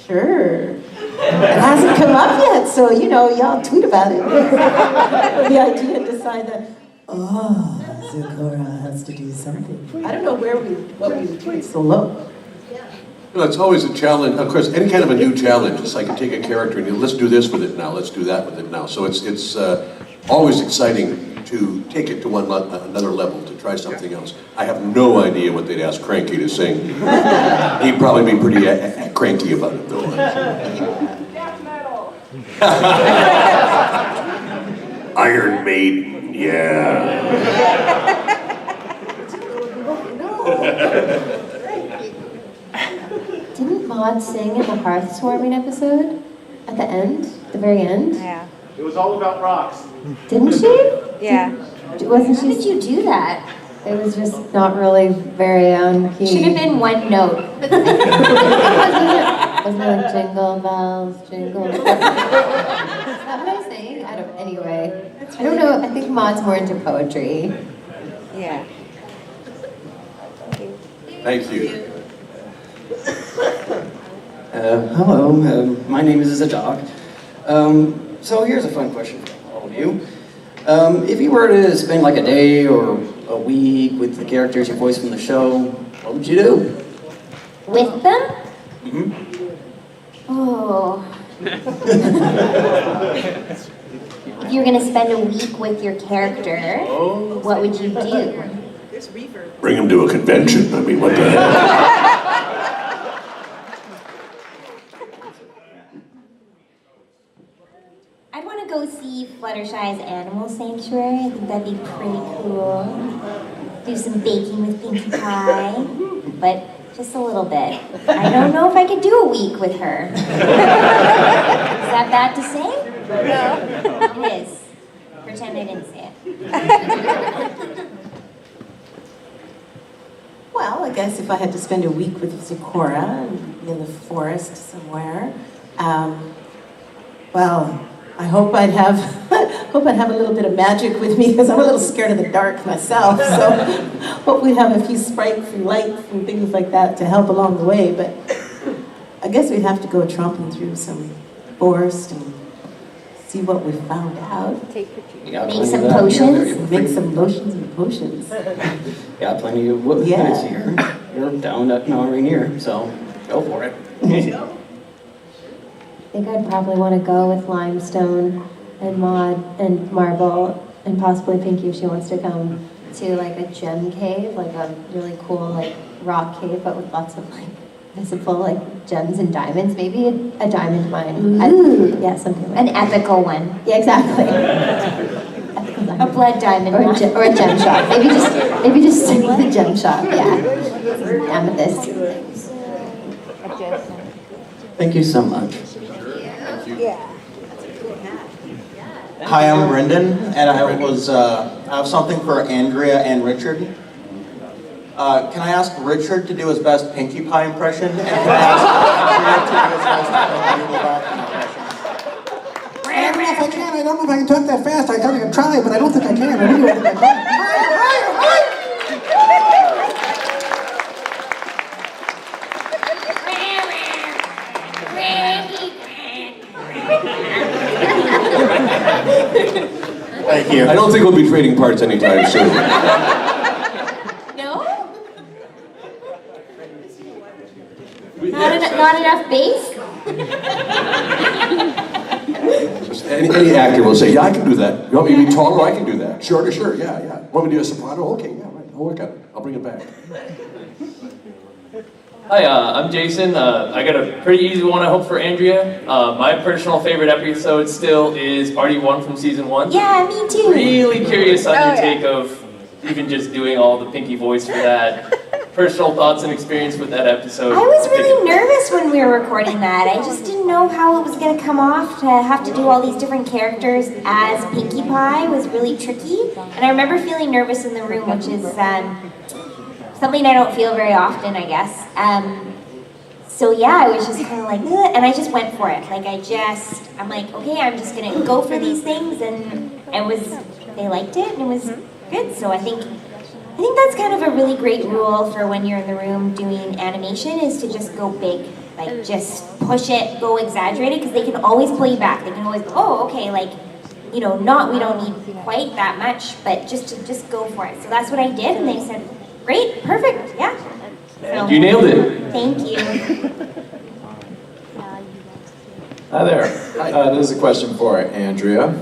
Sure. It hasn't come up yet, so, y'all tweet about it. The idea to decide that, Zecora has to do something. I don't know what we would do. It's so low. Well, it's always a challenge. Of course, any kind of a new challenge. It's like you take a character and let's do this with it now, let's do that with it now. So it's always exciting to take it to another level, to try something else. I have no idea what they'd ask Cranky to sing. He'd probably be pretty cranky about it, though. Death metal. Iron Maiden, yeah. Didn't Maud sing in the Hearth Swarming episode? At the end? The very end? Yeah. It was all about rocks. Didn't she? Yeah. Wasn't she? How did you do that? It was just not really very on key. Should have been one note. Wasn't it like jingle bells, jingle bells? Is that what I sang? Anyway. I don't know. I think Maud's more into poetry. Yeah. Thank you. Hello, my name is Zadok. So here's a fun question for all of you. If you were to spend like a day or a week with the characters you voiced from the show, what would you do? With them? Mm-hmm. Oh. if you were gonna spend a week with your character, what would you do? Bring him to a convention. I mean, what the hell? I'd want to go see Fluttershy's Animal Sanctuary. I think that'd be pretty cool. Do some baking with Pinkie Pie, but just a little bit. I don't know if I could do a week with her. Is that bad to say? No. It is. Pretend I didn't say it. Well, I guess if I had to spend a week with Zecora in the forest somewhere, well, I hope I'd have a little bit of magic with me because I'm a little scared of the dark myself. So hope we'd have a few sprites and lights and things like that to help along the way. But I guess we'd have to go tromping through some forest and see what we found out. Make some potions. Make some lotions and potions. Got plenty of wood Yeah. here. You're down at Mount Rainier, so go for it. I think I'd probably want to go with Limestone and Maud and Marble and possibly Pinkie if she wants to come to like a gem cave, like a really cool like rock cave, but with lots of like visible like gems and diamonds. Maybe a diamond mine. Ooh. Yeah, something like An ethical one. Yeah, exactly. A blood diamond one. Or a gem shop. Maybe just stick with a gem shop. Yeah. Amethyst. Thank you so much. Hi, I'm Brendan, and I have something for Andrea and Richard. Can I ask Richard to do his best Pinkie Pie impression, and can I ask Andrea to do his best I don't know if I can. I don't know if I can talk that fast. I thought I could try, but I don't think I can. I really don't think I can. Thank you. I don't think we'll be trading parts anytime soon. No? Not enough bass? Any actor will say, yeah, I can do that. You want me to be taller? I can do that. Shorter, sure, yeah. Want me to do a soprano? Okay, yeah, right. I'll work on it. I'll bring it back. Hi, I'm Jason. I got a pretty easy one, I hope, for Andrea. My personal favorite episode still is Party 1 from Season 1. Yeah, me too. Really curious on your take of even just doing all the Pinkie voice for that. Personal thoughts and experience with that episode. I was really nervous when we were recording that. I just didn't know how it was going to come off. To have to do all these different characters as Pinkie Pie was really tricky. And I remember feeling nervous in the room, which is something I don't feel very often, I guess. So yeah, I was just kind of like, ugh, and I just went for it. Like I'm like, okay, I'm just going to go for these things, and they liked it, and it was good. So I think that's kind of a really great rule for when you're in the room doing animation, is to just go big. Like, just push it, go exaggerated, because they can always pull you back. They can always, oh, okay, like, we don't need quite that much, but just go for it. So that's what I did, and they said, great, perfect, yeah. So, You nailed it. Thank you. Hi there. This is a question for Andrea.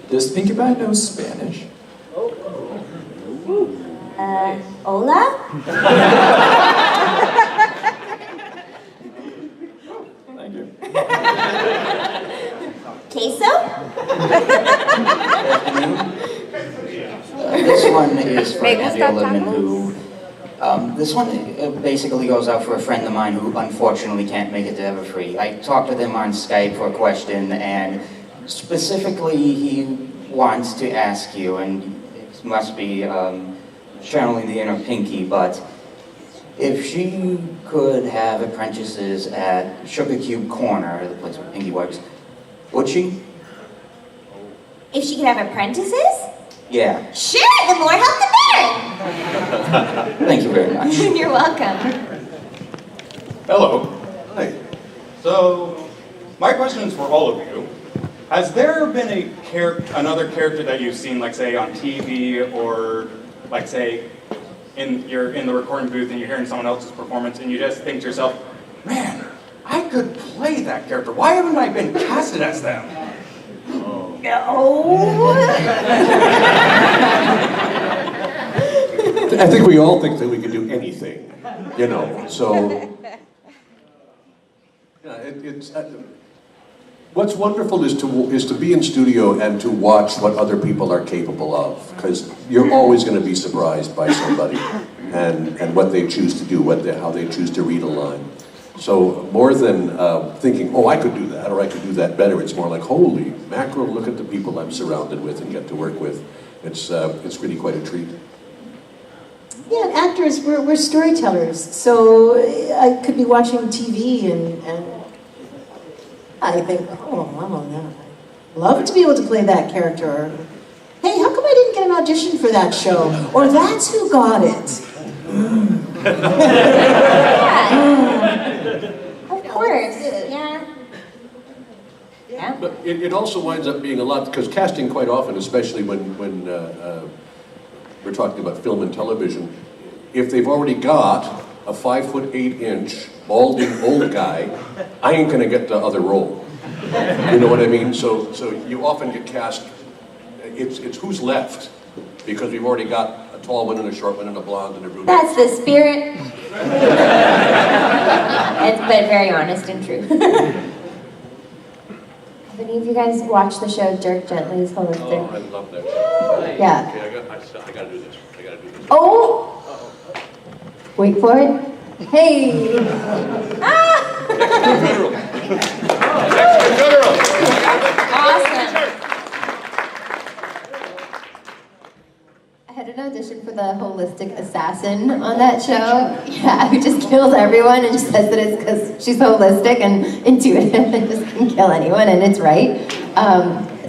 Does Pinkie Pie know Spanish? Hola? Thank you. Queso? This one is for Andrea Libman, who, this one basically goes out for a friend of mine who unfortunately can't make it to Everfree. I talked to them on Skype for a question, and specifically he wants to ask you, and it must be channeling the inner Pinkie, but if she could have apprentices at Sugar Cube Corner, the place where Pinkie works, would she? If she could have apprentices? Yeah. Sure, the more help the better. Thank you very much. You're welcome. Hello. Hi. So, my question is for all of you. Has there been another character that you've seen, like say on TV, or like say you're in the recording booth and you're hearing someone else's performance and you just think to yourself, man, I could play that character. Why haven't I been casted as them? I think we all think that we can do anything, you know, so. Yeah, what's wonderful is to be in studio and to watch what other people are capable of, because you're always going to be surprised by somebody and what they choose to do, how they choose to read a line. So more than thinking, oh, I could do that or I could do that better, it's more like, holy mackerel, look at the people I'm surrounded with and get to work with. It's really quite a treat. Yeah, and actors, we're storytellers. So I could be watching TV and I think, oh, I'd love to be able to play that character. Or, hey, how come I didn't get an audition for that show? Or that's who got it. Of course, yeah. Yeah. But it also winds up being a lot, because casting quite often, especially when we're talking about film and television, if they've already got a 5'8" balding old guy, I ain't gonna get the other role. You know what I mean? So you often get cast, it's who's left, because we've already got a tall one and a short one and a blonde and a brunette. That's the spirit. But very honest and true. Have any of you guys watched the show Dirk Gently's Holistic? Oh, I love that show. Yeah. Okay, I gotta do this. Oh! Wait for it. Hey! Awesome. I had an audition for the holistic assassin on that show. Yeah, who just kills everyone and just says that it's because she's holistic and intuitive and just can kill anyone, and it's right.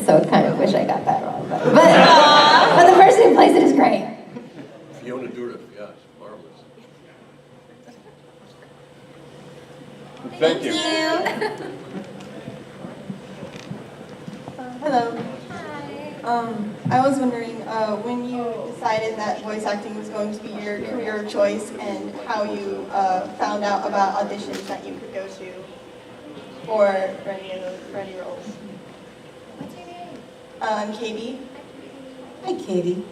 So I kind of wish I got that wrong. But the person who plays it is great. Fiona Dourif, yes, marvelous. Thank you. Hello. I was wondering when you decided that voice acting was going to be your career of choice and how you found out about auditions that you could go to for any roles. What's your name? I'm Katie. Hi, Katie.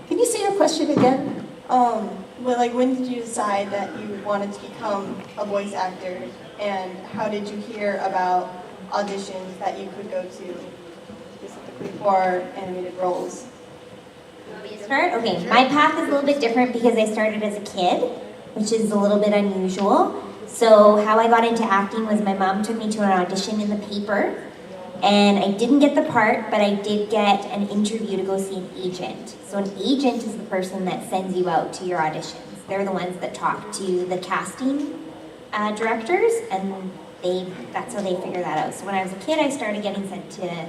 Can you say your question again? When did you decide that you wanted to become a voice actor, and how did you hear about auditions that you could go to specifically for animated roles? Start? Okay, my path is a little bit different because I started as a kid, which is a little bit unusual. So how I got into acting was my mom took me to an audition in the paper, and I didn't get the part, but I did get an interview to go see an agent. So an agent is the person that sends you out to your auditions. They're the ones that talk to the casting directors, and that's how they figure that out. So when I was a kid, I started getting sent to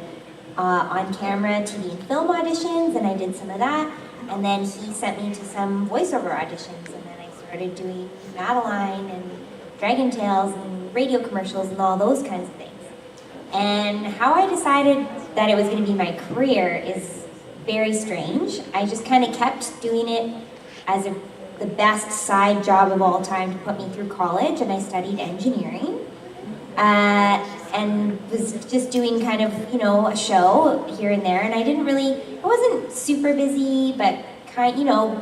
on-camera TV and film auditions, and I did some of that. And then he sent me to some voiceover auditions, and then I started doing Madeline and Dragon Tales and radio commercials and all those kinds of things. And how I decided that it was going to be my career is very strange. I just kind of kept doing it as the best side job of all time to put me through college, and I studied engineering. And was just doing kind of, a show here and there, and I wasn't super busy, but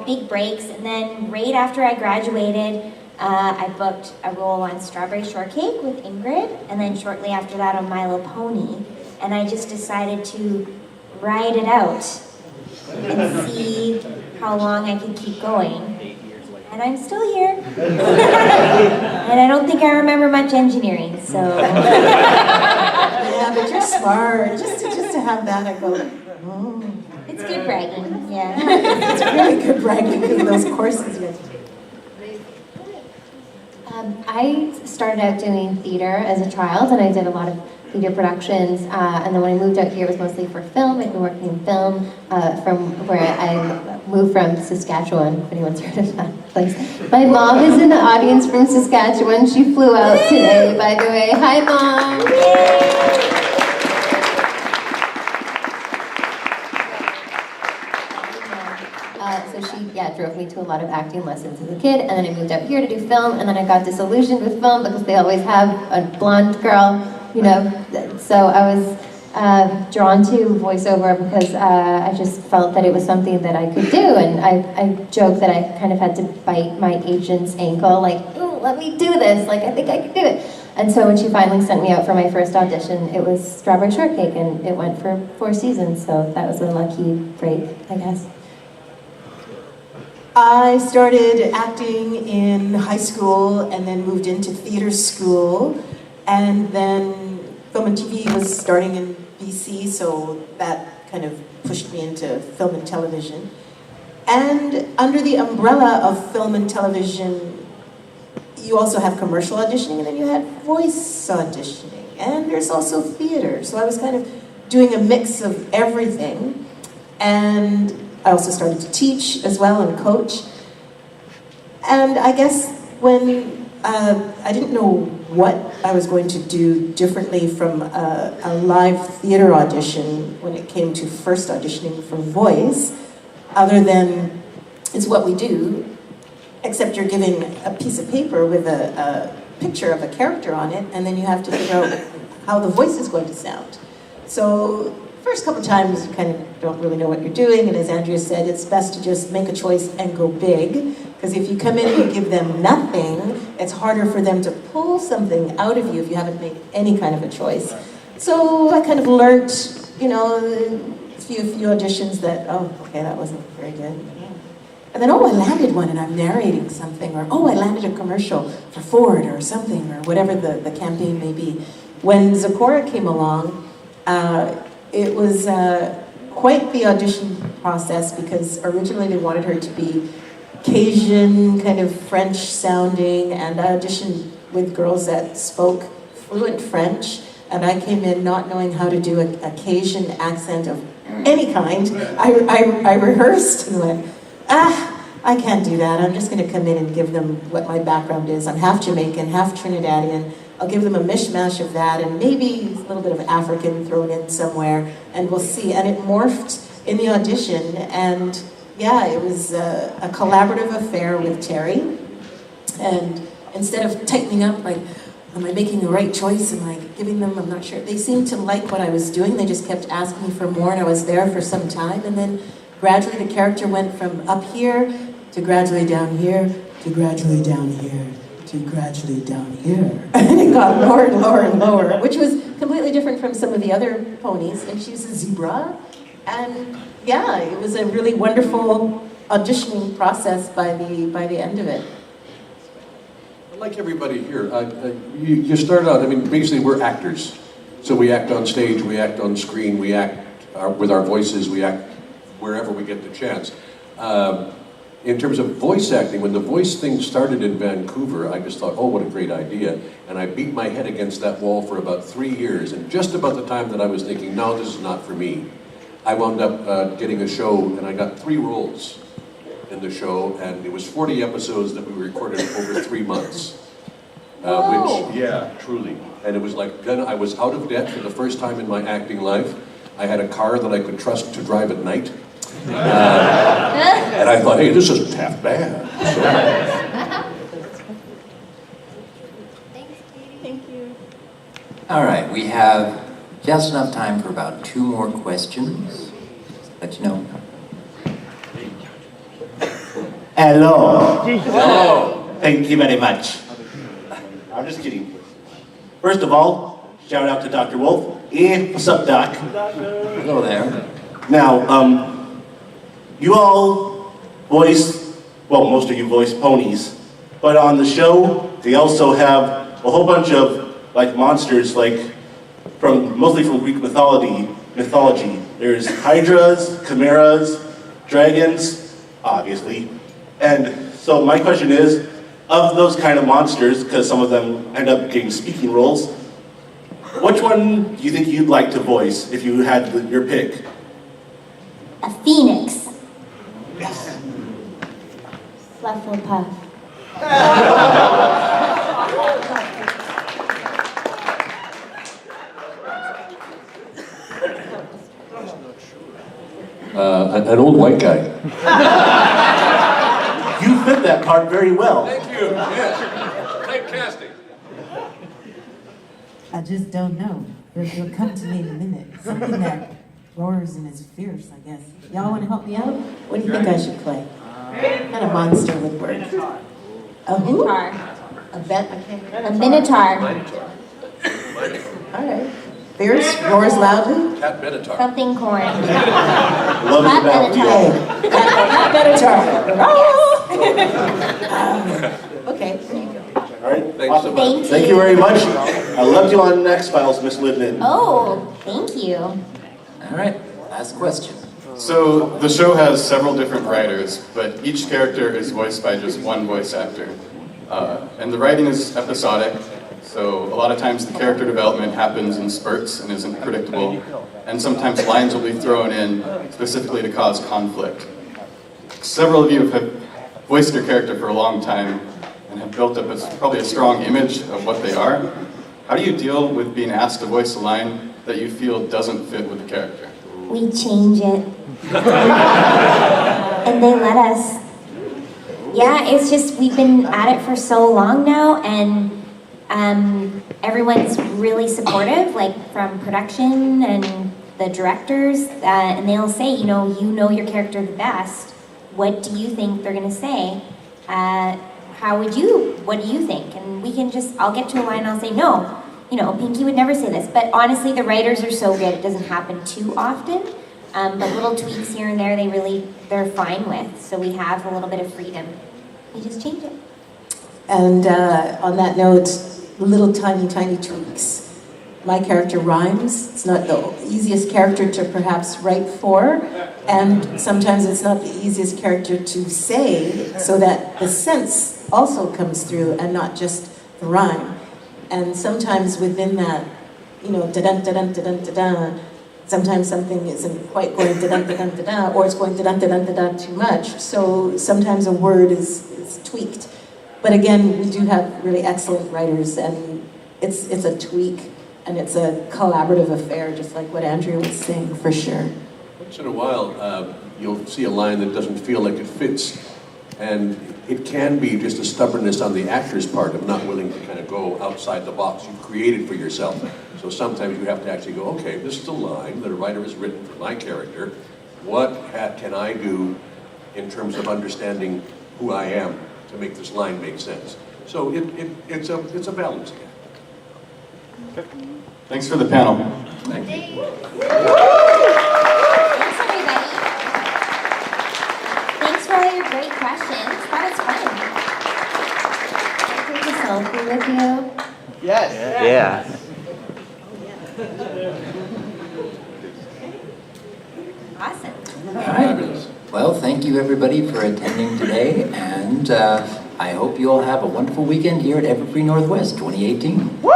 big breaks. And then right after I graduated, I booked a role on Strawberry Shortcake with Ingrid, and then shortly after that on My Little Pony, and I just decided to ride it out and see how long I could keep going. And I'm still here. And I don't think I remember much engineering, so. Yeah, but you're smart. Just to have that, I go, It's good bragging, yeah. It's really good bragging in those courses you have to take. I started out doing theater as a child, and I did a lot of theater productions, and then when I moved out here, it was mostly for film. I've been working in film from where I moved from Saskatchewan, if anyone's heard of that place. My mom is in the audience from Saskatchewan. She flew out today, by the way. Hi, Mom! So she, drove me to a lot of acting lessons as a kid, and then I moved out here to do film, and then I got disillusioned with film because they always have a blonde girl, So I was drawn to voiceover because I just felt that it was something that I could do, and I joke that I kind of had to bite my agent's ankle, like, "Ooh, let me do this, like, I think I can do it." And so when she finally sent me out for my first audition, it was Strawberry Shortcake, and it went for 4 seasons, so that was a lucky break, I guess. I started acting in high school and then moved into theater school, and then film and TV was starting in BC, so that kind of pushed me into film and television. And under the umbrella of film and television, you also have commercial auditioning, and then you had voice auditioning, and there's also theater. So I was kind of doing a mix of everything, and I also started to teach as well and coach. And I guess when I didn't know what I was going to do differently from a live theater audition when it came to first auditioning for voice, other than it's what we do, except you're given a piece of paper with a picture of a character on it, and then you have to figure out how the voice is going to sound. So first couple times you kind of don't really know what you're doing, and as Andrea said, it's best to just make a choice and go big, because if you come in and you give them nothing, it's harder for them to pull something out of you if you haven't made any kind of a choice. So I kind of learned, you know, a few auditions that, oh, okay, that wasn't very good. And then, oh, I landed one and I'm narrating something, or oh, I landed a commercial for Ford or something, or whatever the campaign may be. When Zipporah came along, it was quite the audition process, because originally they wanted her to be Cajun, kind of French sounding, and I auditioned with girls that spoke fluent French, and I came in not knowing how to do a Cajun accent of any kind. I rehearsed and went, I can't do that. I'm just going to come in and give them what my background is. I'm half Jamaican, half Trinidadian. I'll give them a mishmash of that, and maybe a little bit of African thrown in somewhere, and we'll see. And it morphed in the audition, and yeah, it was a collaborative affair with Terry. And instead of tightening up, like, am I making the right choice? Am I giving them, I'm not sure. They seemed to like what I was doing. They just kept asking me for more, and I was there for some time. And then gradually the character went from up here to gradually down here to gradually down here to gradually down here. And it got lower and lower and lower, which was completely different from some of the other ponies. And she was a zebra. And yeah, it was a really wonderful auditioning process by the end of it. Like everybody here, you start out, I mean, basically we're actors. So we act on stage, we act on screen, we act with our voices, we act wherever we get the chance. In terms of voice acting, when the voice thing started in Vancouver, I just thought, oh, what a great idea. And I beat my head against that wall for about 3 years. And just about the time that I was thinking, no, this is not for me, I wound up getting a show, and I got 3 roles in the show, and it was 40 episodes that we recorded over 3 months. Which, yeah, truly. And it was like, then I was out of debt for the first time in my acting life. I had a car that I could trust to drive at night. And I thought, hey, this isn't half bad. Thank you. All right, we have just enough time for about 2 more questions. Let you know. Hello. Hello. Thank you very much. I'm just kidding. First of all, shout out to Dr. Wolf. Hey, what's up, Doc? Hello there. Now, you all voice, well, most of you voice ponies, but on the show, they also have a whole bunch of, like, monsters, like, mostly from Greek mythology. There's hydras, chimeras, dragons, obviously. And so my question is, of those kind of monsters, because some of them end up getting speaking roles, which one do you think you'd like to voice if you had your pick? A phoenix. Yes. Flufflepuff. An old white guy. You fit that part very well. Thank you, yes. Great casting. I just don't know. It'll come to me in a minute. Something that roars and is fierce, I guess. Y'all want to help me out? What do you think I should play? What kind of monster would work? A who? A minotaur. All right. Fierce, roars loudly. Cat Minotaur. Something corn. Love is about Minotaur. Cat Minotaur. Okay, there you go. All right. Thanks so much. Thank you very much. I loved you on X-Files, Miss Libman. Oh, thank you. All right, last question. So the show has several different writers, but each character is voiced by just one voice actor. And the writing is episodic, so a lot of times the character development happens in spurts and isn't predictable, and sometimes lines will be thrown in specifically to cause conflict. Several of you have voiced your character for a long time and have built up probably a strong image of what they are. How do you deal with being asked to voice a line that you feel doesn't fit with the character? We change it. And they let us. Yeah, it's just, we've been at it for so long now, and everyone's really supportive, like from production and the directors, and they'll say, you know your character the best. What do you think they're gonna say? What do you think? And we can I'll get to a line and I'll say, no, Pinkie would never say this. But honestly, the writers are so good, it doesn't happen too often. But little tweaks here and there, they're fine with. So we have a little bit of freedom. We just change it. And on that note, little tiny tweaks. My character rhymes. It's not the easiest character to perhaps write for, and sometimes it's not the easiest character to say, so that the sense also comes through and not just the rhyme. And sometimes within that, da-dun, da-dun, da-dun, da-dun, sometimes something isn't quite going da-dun, da-dun, da-dun, or it's going da-dun, da-dun, da-dun too much. So sometimes a word is tweaked. But again, we do have really excellent writers, and it's a tweak, and it's a collaborative affair, just like what Andrea was saying, for sure. Once in a while, you'll see a line that doesn't feel like it fits, and it can be just a stubbornness on the actor's part of not willing to kind of go outside the box you've created for yourself. So sometimes you have to actually go, okay, this is a line that a writer has written for my character. What can I do in terms of understanding who I am to make this line make sense? So it's a balance again. Okay. Thanks for the panel. Thank you. Thanks, everybody. Thanks for all your great questions. That was fun. Can I take a selfie with you? Yes. Yeah. Awesome. All right. Well, thank you everybody for attending today, and I hope you all have a wonderful weekend here at Evergreen Northwest 2018. Woo!